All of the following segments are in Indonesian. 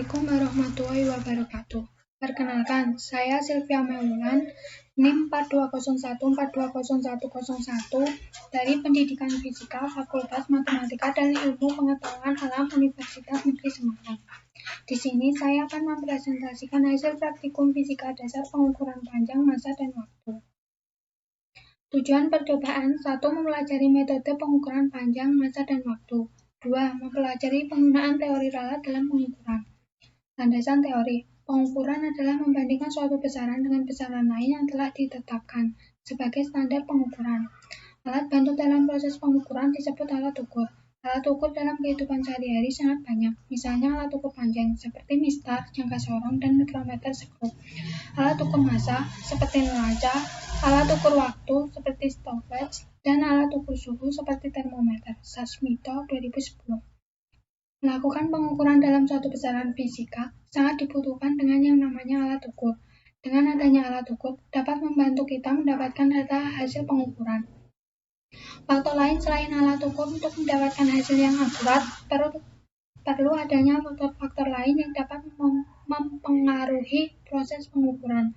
Assalamualaikum warahmatullahi wabarakatuh. Perkenalkan, saya Sylvia Maulan, NIM 4201420101 dari Pendidikan Fisika Fakultas Matematika dan Ilmu Pengetahuan Alam Universitas Negeri Semarang. Di sini saya akan mempresentasikan hasil praktikum fisika dasar pengukuran panjang, massa, dan waktu. Tujuan percobaan: 1. Mempelajari metode pengukuran panjang, massa, dan waktu. 2. Mempelajari penggunaan teori ralat dalam pengukuran. Landasan teori. Pengukuran adalah membandingkan suatu besaran dengan besaran lain yang telah ditetapkan sebagai standar pengukuran. Alat bantu dalam proses pengukuran disebut alat ukur. Alat ukur dalam kehidupan sehari-hari sangat banyak, misalnya alat ukur panjang seperti mistar, jangka sorong, dan mikrometer skrup. Alat ukur massa seperti neraca, alat ukur waktu seperti stopwatch, dan alat ukur suhu seperti termometer. Sasmito 2010. Melakukan pengukuran dalam suatu besaran fisika sangat dibutuhkan dengan yang namanya alat ukur. Dengan adanya alat ukur, dapat membantu kita mendapatkan data hasil pengukuran. Faktor lain selain alat ukur untuk mendapatkan hasil yang akurat, perlu adanya faktor-faktor lain yang dapat mempengaruhi proses pengukuran.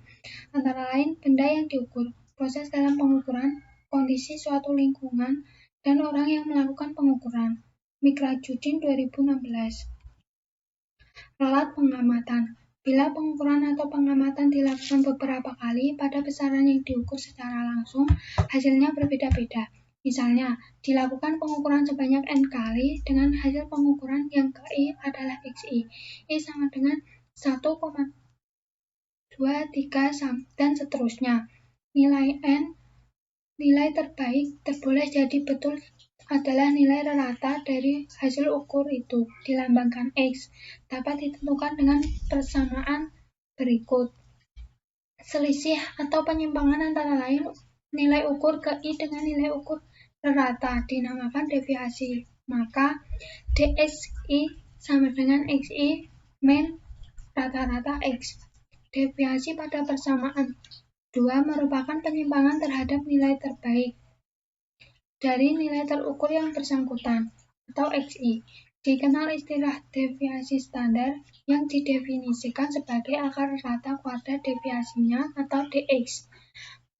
Antara lain, benda yang diukur, proses dalam pengukuran, kondisi suatu lingkungan, dan orang yang melakukan pengukuran. Mikrajudin 2016. Ralat pengamatan. Bila pengukuran atau pengamatan dilakukan beberapa kali pada besaran yang diukur secara langsung, hasilnya berbeda-beda. Misalnya, dilakukan pengukuran sebanyak N kali dengan hasil pengukuran yang KI adalah XI. I sama dengan 1,23 dan seterusnya. Nilai N, nilai terbaik, terboleh jadi betul adalah nilai rata dari hasil ukur itu, dilambangkan X, dapat ditentukan dengan persamaan berikut. Selisih atau penyimpangan antara lain nilai ukur KI dengan nilai ukur rata dinamakan deviasi. Maka DXI sama dengan XI min rata-rata X. Deviasi pada persamaan 2 merupakan penyimpangan terhadap nilai terbaik dari nilai terukur yang bersangkutan, atau XI. Dikenal istilah deviasi standar yang didefinisikan sebagai akar rata kuadrat deviasinya atau DX,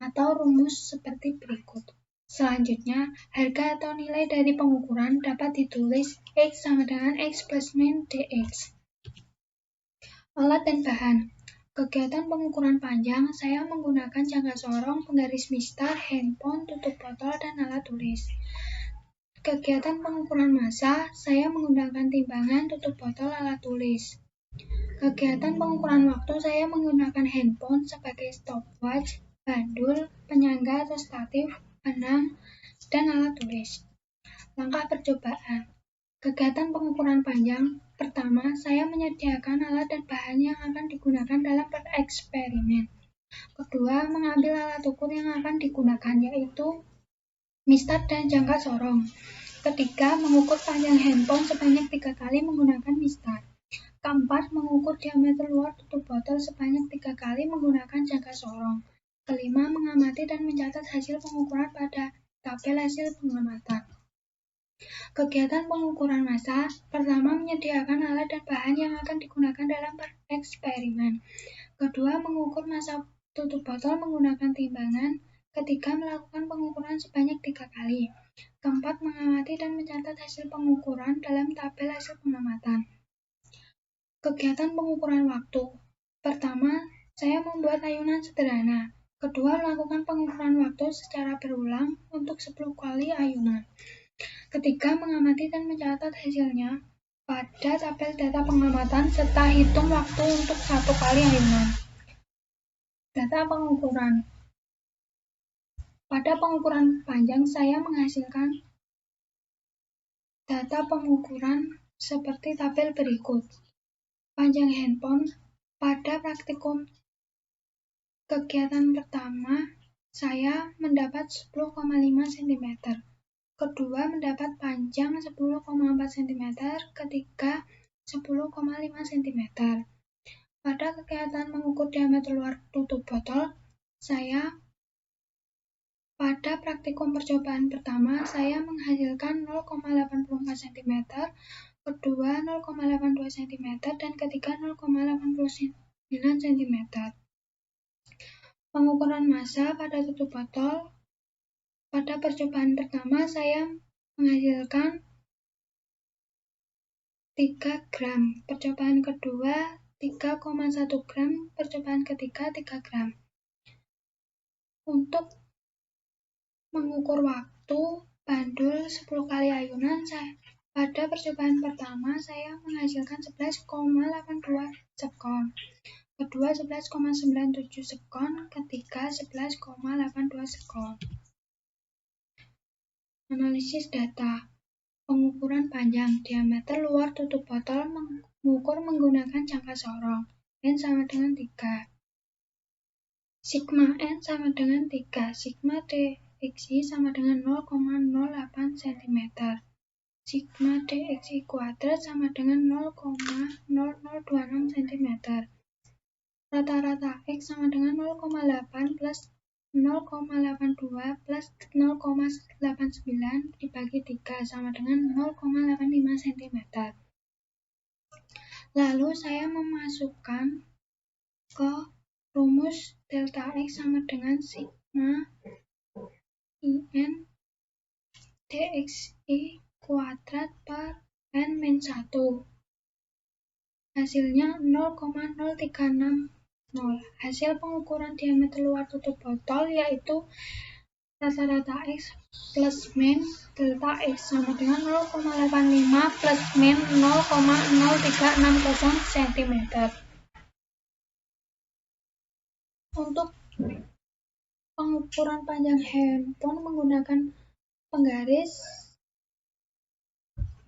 atau rumus seperti berikut. Selanjutnya, harga atau nilai dari pengukuran dapat ditulis X sama dengan X plus min DX. Alat dan bahan. Kegiatan pengukuran panjang, saya menggunakan jangka sorong, penggaris mistar, handphone, tutup botol, dan alat tulis. Kegiatan pengukuran massa, saya menggunakan timbangan, tutup botol, alat tulis. Kegiatan pengukuran waktu, saya menggunakan handphone sebagai stopwatch, bandul, penyangga atau statif, penang, dan alat tulis. Langkah percobaan. Kegiatan pengukuran panjang. Pertama, saya menyediakan alat dan bahan yang akan digunakan dalam eksperimen. Kedua, mengambil alat ukur yang akan digunakan, yaitu mistar dan jangka sorong. Ketiga, mengukur panjang handphone sebanyak 3 kali menggunakan mistar. Keempat, mengukur diameter luar tutup botol sebanyak 3 kali menggunakan jangka sorong. Kelima, mengamati dan mencatat hasil pengukuran pada tabel hasil pengamatan. Kegiatan pengukuran massa. Pertama, menyediakan alat dan bahan yang akan digunakan dalam eksperimen. Kedua, mengukur massa tutup botol menggunakan timbangan. Ketiga, melakukan pengukuran sebanyak 3 kali. Keempat, mengamati dan mencatat hasil pengukuran dalam tabel hasil pengamatan. Kegiatan pengukuran waktu. Pertama, saya membuat ayunan sederhana. Kedua, melakukan pengukuran waktu secara berulang untuk 10 kali ayunan. Ketiga, mengamati dan mencatat hasilnya pada tabel data pengamatan serta hitung waktu untuk 1 kali ayunan. Data pengukuran. Pada pengukuran panjang, saya menghasilkan data pengukuran seperti tabel berikut. Panjang handphone. Pada praktikum kegiatan pertama, saya mendapat 10,5 cm. Kedua, mendapat panjang 10,4 cm, ketiga 10,5 cm. Pada kegiatan mengukur diameter luar tutup botol, pada praktikum percobaan pertama, saya menghasilkan 0,84 cm, kedua 0,82 cm, dan ketiga 0,89 cm. Pengukuran massa pada tutup botol. Pada percobaan pertama saya menghasilkan 3 gram, percobaan kedua 3,1 gram, percobaan ketiga 3 gram. Untuk mengukur waktu bandul 10 kali ayunan, pada percobaan pertama saya menghasilkan 11,82 sekon, kedua 11,97 sekon, ketiga 11,82 sekon. Analisis data. Pengukuran panjang, diameter luar tutup botol mengukur menggunakan jangka sorong. N sama dengan 3. Sigma N sama dengan 3. Sigma DXY sama dengan 0,08 cm. Sigma DXY kuadrat sama dengan 0,0026 cm. Rata-rata X sama dengan 0,8 plus 0,82 plus 0,89 dibagi 3 sama dengan 0,85 cm. Lalu saya memasukkan ke rumus delta X sama dengan sigma IN DXY kuadrat per N min 1. Hasilnya 0,0360. Hasil pengukuran diameter luar tutup botol yaitu rata-rata X plus min delta X sama dengan 0,85 plus min 0,0360 cm. Untuk pengukuran panjang handphone menggunakan penggaris,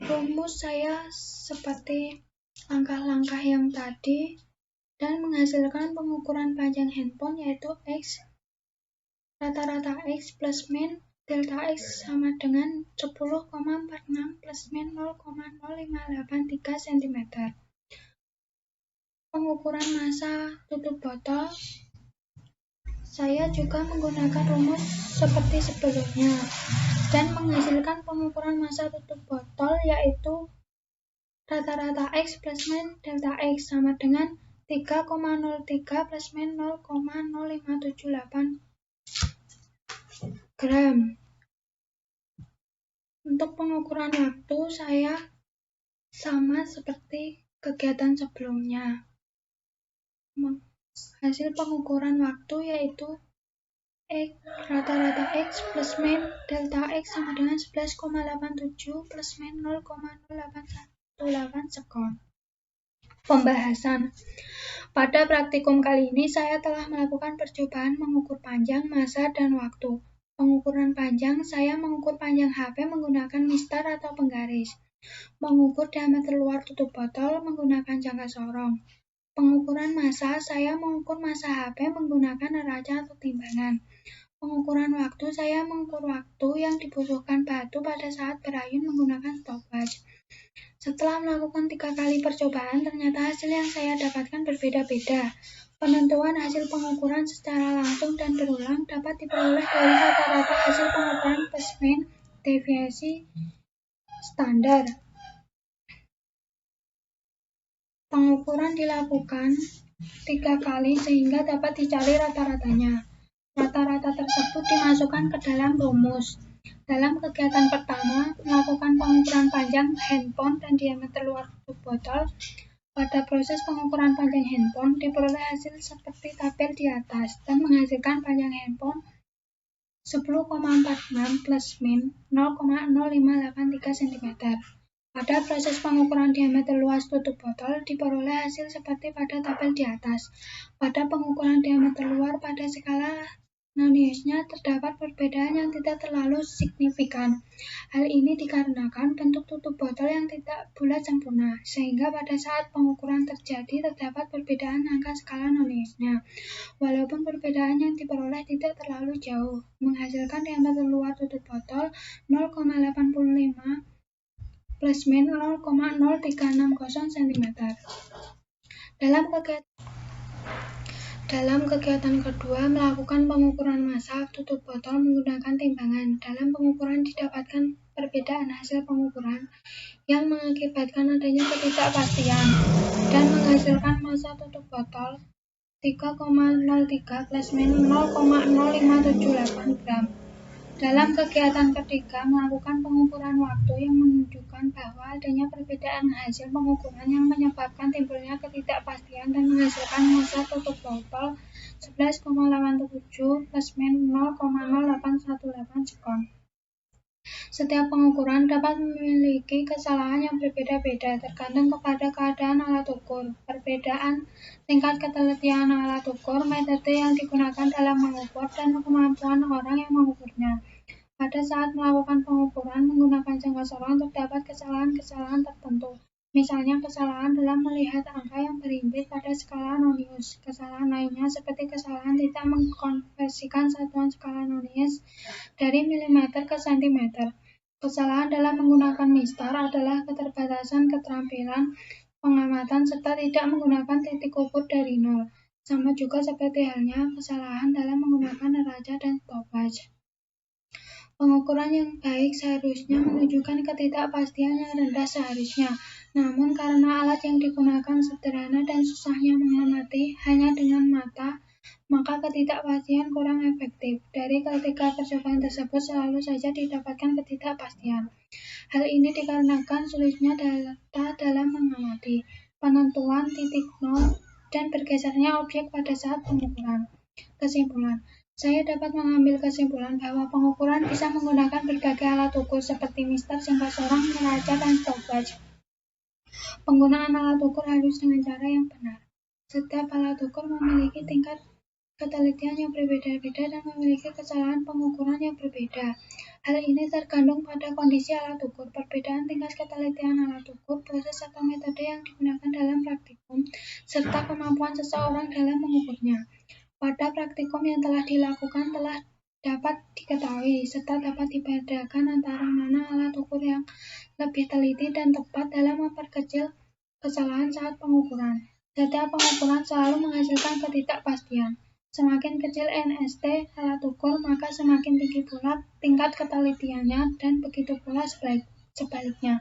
rumus saya seperti langkah-langkah yang tadi dan menghasilkan pengukuran panjang handphone yaitu X rata-rata X plus min delta X sama dengan 10,46 plus min 0,0583 cm. Pengukuran massa tutup botol, saya juga menggunakan rumus seperti sebelumnya dan menghasilkan pengukuran massa tutup botol yaitu rata-rata X plus min delta X sama dengan 3,03 plus min 0,0578 gram. Untuk pengukuran waktu saya sama seperti kegiatan sebelumnya. Hasil pengukuran waktu yaitu X rata-rata X plus min delta X sama dengan 11,87 plus min 0,0818 sekon. Pembahasan. Pada praktikum kali ini saya telah melakukan percobaan mengukur panjang, massa, dan waktu. Pengukuran panjang, saya mengukur panjang HP menggunakan mistar atau penggaris. Mengukur diameter luar tutup botol menggunakan jangka sorong. Pengukuran massa, saya mengukur massa HP menggunakan neraca atau timbangan. Pengukuran waktu, saya mengukur waktu yang dibutuhkan batu pada saat berayun menggunakan stopwatch. Setelah melakukan 3 kali percobaan, ternyata hasil yang saya dapatkan berbeda-beda. Penentuan hasil pengukuran secara langsung dan berulang dapat diperoleh dari rata-rata hasil pengukuran plus min deviasi standar. Pengukuran dilakukan 3 kali sehingga dapat dicari rata-ratanya. Rata-rata tersebut dimasukkan ke dalam rumus. Dalam kegiatan pertama, melakukan pengukuran panjang handphone dan diameter luar tutup botol. Pada proses pengukuran panjang handphone, diperoleh hasil seperti tabel di atas dan menghasilkan panjang handphone 10,46 plus min 0,0583 cm. Pada proses pengukuran diameter luas tutup botol, diperoleh hasil seperti pada tabel di atas. Pada pengukuran diameter luar pada skala Noniusnya terdapat perbedaan yang tidak terlalu signifikan. Hal ini dikarenakan bentuk tutup botol yang tidak bulat sempurna, sehingga pada saat pengukuran terjadi terdapat perbedaan angka skala Noniusnya. Walaupun perbedaan yang diperoleh tidak terlalu jauh, menghasilkan diameter luar tutup botol 0,85 plus min 0,0360 cm. Dalam kegiatan kedua, melakukan pengukuran massa tutup botol menggunakan timbangan. Dalam pengukuran didapatkan perbedaan hasil pengukuran yang mengakibatkan adanya ketidakpastian dan menghasilkan massa tutup botol 3,03 ± 0,0578 gram. Dalam kegiatan ketiga, melakukan pengukuran waktu yang menunjukkan bahwa adanya perbedaan hasil pengukuran yang menyebabkan timbulnya ketidakpastian dan menghasilkan massa tutup botol 11,87 ± 0,0818 sekon. Setiap pengukuran dapat memiliki kesalahan yang berbeda-beda tergantung kepada keadaan alat ukur, perbedaan tingkat ketelitian alat ukur, metode yang digunakan dalam mengukur, dan kemampuan orang yang mengukurnya. Pada saat melakukan pengukuran menggunakan jangka sorong terdapat kesalahan-kesalahan tertentu. Misalnya kesalahan dalam melihat angka yang berhimpit pada skala Nonius. Kesalahan lainnya seperti kesalahan tidak mengkonversikan satuan skala Nonius dari milimeter ke sentimeter. Kesalahan dalam menggunakan mistar adalah keterbatasan keterampilan pengamatan serta tidak menggunakan titik ukur dari nol. Sama juga seperti halnya kesalahan dalam menggunakan neraca dan stopwatch. Pengukuran yang baik seharusnya menunjukkan ketidakpastian yang rendah seharusnya. Namun karena alat yang digunakan sederhana dan susahnya mengamati hanya dengan mata, maka ketidakpastian kurang efektif. Dari ketiga percobaan tersebut selalu saja didapatkan ketidakpastian. Hal ini dikarenakan sulitnya data dalam mengamati, penentuan titik nol, dan bergesernya objek pada saat pengukuran. Kesimpulan. Saya dapat mengambil kesimpulan bahwa pengukuran bisa menggunakan berbagai alat ukur seperti mistar, jangka sorong, neraca, dan stopwatch. Penggunaan alat ukur harus dengan cara yang benar. Setiap alat ukur memiliki tingkat ketelitian yang berbeda-beda dan memiliki kesalahan pengukuran yang berbeda. Hal ini tergantung pada kondisi alat ukur, perbedaan tingkat ketelitian alat ukur, proses atau metode yang digunakan dalam praktikum, serta kemampuan seseorang dalam mengukurnya. Pada praktikum yang telah dilakukan telah dapat diketahui serta dapat dibedakan antara mana alat ukur yang lebih teliti dan tepat dalam memperkecil kesalahan saat pengukuran. Setiap pengukuran selalu menghasilkan ketidakpastian. Semakin kecil NST alat ukur, maka semakin tinggi pula tingkat ketelitiannya dan begitu pula sebaliknya.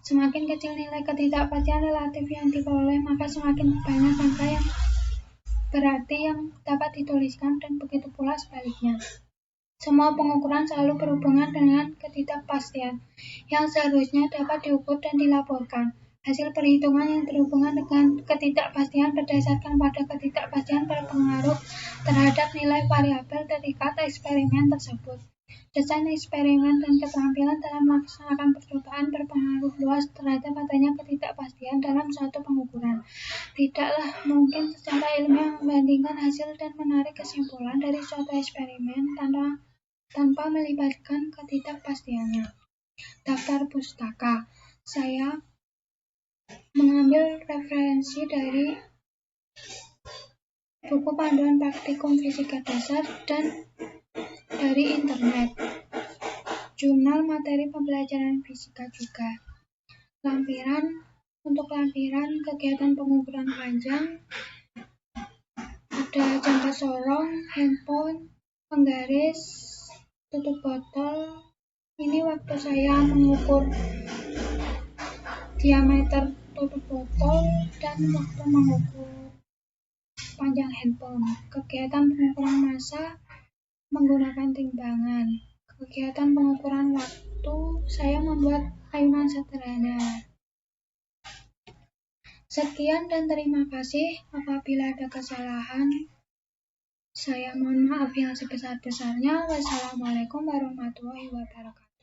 Semakin kecil nilai ketidakpastian relatif yang diperoleh, maka semakin banyak angka yang berarti yang dapat dituliskan dan begitu pula sebaliknya. Semua pengukuran selalu berhubungan dengan ketidakpastian yang seharusnya dapat diukur dan dilaporkan. Hasil perhitungan yang berhubungan dengan ketidakpastian berdasarkan pada ketidakpastian berpengaruh terhadap nilai variabel terikat eksperimen tersebut. Desain eksperimen dan keterampilan dalam melaksanakan percobaan berpengaruh luas terhadap adanya ketidakpastian dalam suatu pengukuran. Tidaklah mungkin secara ilmiah membandingkan hasil dan menarik kesimpulan dari suatu eksperimen tanpa melibatkan ketidakpastiannya. Daftar pustaka. Saya mengambil referensi dari buku panduan praktikum fisika dasar dan dari internet. Jurnal materi pembelajaran fisika juga. Untuk lampiran kegiatan pengukuran panjang ada jangka sorong, handphone, penggaris, tutup botol. Ini waktu saya mengukur diameter tutup botol dan waktu mengukur panjang handphone. Kegiatan pengukuran massa menggunakan timbangan. Kegiatan pengukuran waktu saya membuat ayunan sederhana. Sekian dan terima kasih. Apabila ada kesalahan, saya mohon maaf yang sebesar-besarnya. Wassalamualaikum warahmatullahi wabarakatuh.